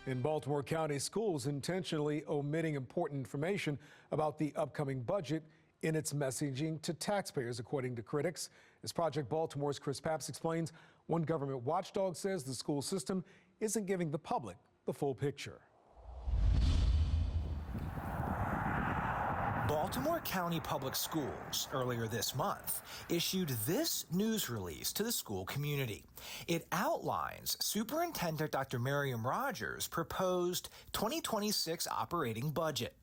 In Baltimore County Schools, intentionally omitting important information about the upcoming budget in its messaging to taxpayers, according to critics. As Project Baltimore's Chris Papps explains, one government watchdog says the school system isn't giving the public the full picture. Baltimore County Public Schools earlier this month issued this news release to the school community. It outlines Superintendent Dr. Miriam Rogers' proposed 2026 operating budget.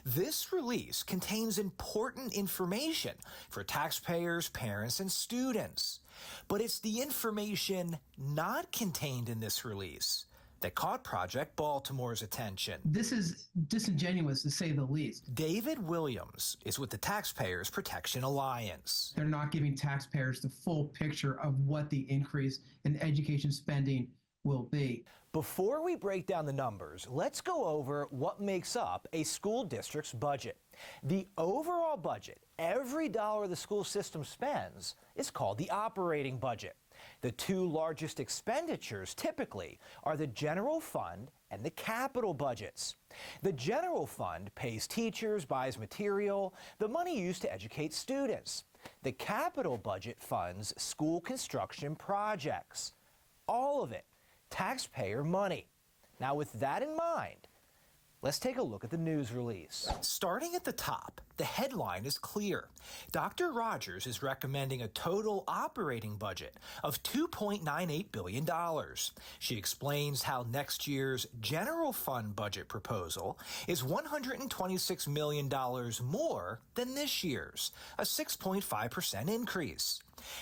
This release contains important information for taxpayers, parents, and students. But it's the information not contained in this release that caught Project Baltimore's attention. This is disingenuous, to say the least. David Williams is with the Taxpayers Protection Alliance. They're not giving taxpayers the full picture of what the increase in education spending will be. Before we break down the numbers, let's go over what makes up a school district's budget. The overall budget, every dollar the school system spends, is called the operating budget. The two largest expenditures typically are the general fund and the capital budgets. The general fund pays teachers, buys material, the money used to educate students. The capital budget funds school construction projects. All of it, taxpayer money. Now, with that in mind, let's take a look at the news release. Starting at the top, the headline is clear. Dr. Rogers is recommending a total operating budget of $2.98 billion. She explains how next year's general fund budget proposal is $126 million more than this year's, a 6.5% increase.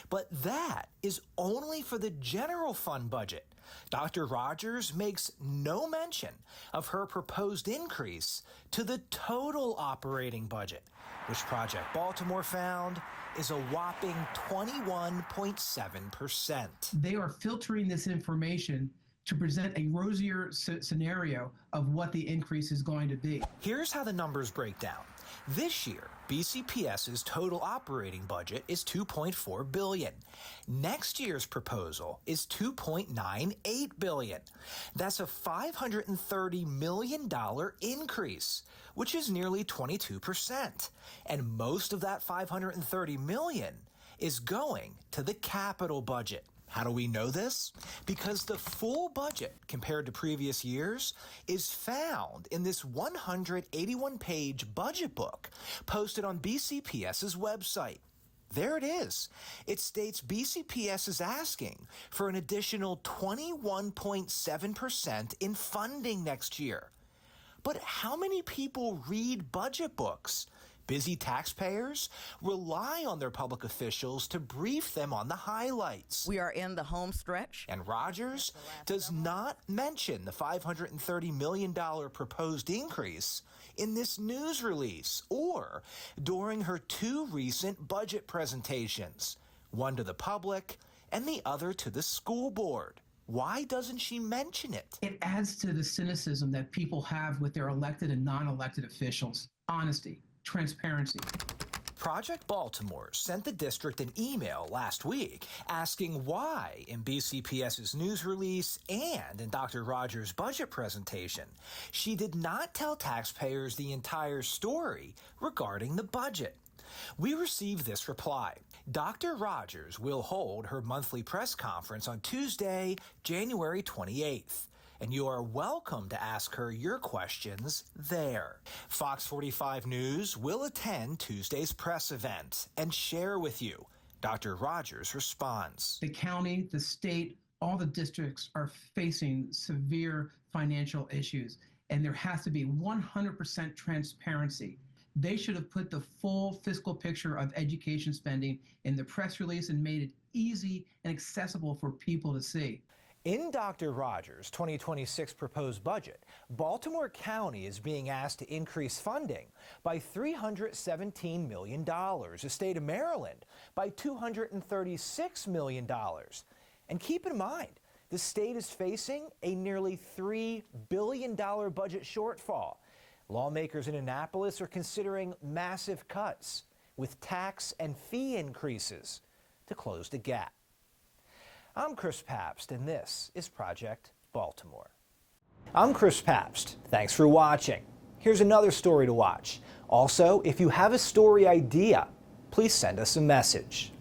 But that is only for the general fund budget. Dr. Rogers makes no mention of her proposed increase to the total operating budget, which Project Baltimore found is a whopping 21.7%. They are filtering this information to present a rosier scenario of what the increase is going to be. Here's how the numbers break down. This year, BCPS's total operating budget is $2.4 billion. Next year's proposal is $2.98 billion. That's a $530 million increase, which is nearly 22%. And most of that $530 million is going to the capital budget. How do we know this? Because the full budget compared to previous years is found in this 181-page budget book posted on BCPS's website. There it is. It states BCPS is asking for an additional 21.7% in funding next year. But how many people read budget books? Busy taxpayers rely on their public officials to brief them on the highlights. We are in the home stretch. And Rogers does not mention the $530 million proposed increase in this news release or during her two recent budget presentations, one to the public and the other to the school board. Why doesn't she mention it? It adds to the cynicism that people have with their elected and non-elected officials. Honesty. Transparency. Project Baltimore sent the district an email last week asking why in BCPS's news release and in Dr. Rogers' budget presentation, she did not tell taxpayers the entire story regarding the budget. We received this reply. Dr. Rogers will hold her monthly press conference on Tuesday, January 28th. And you are welcome to ask her your questions there. Fox 45 News will attend Tuesday's press event and share with you Dr. Rogers' response. The county, the state, all the districts are facing severe financial issues, and there has to be 100% transparency. They should have put the full fiscal picture of education spending in the press release and made it easy and accessible for people to see. In Dr. Rogers' 2026 proposed budget, Baltimore County is being asked to increase funding by $317 million, the state of Maryland by $236 million. And keep in mind, the state is facing a nearly $3 billion budget shortfall. Lawmakers in Annapolis are considering massive cuts with tax and fee increases to close the gap. I'm Chris Papps, and this is Project Baltimore. I'm Chris Pabst. Thanks for watching. Here's another story to watch. Also, if you have a story idea, please send us a message.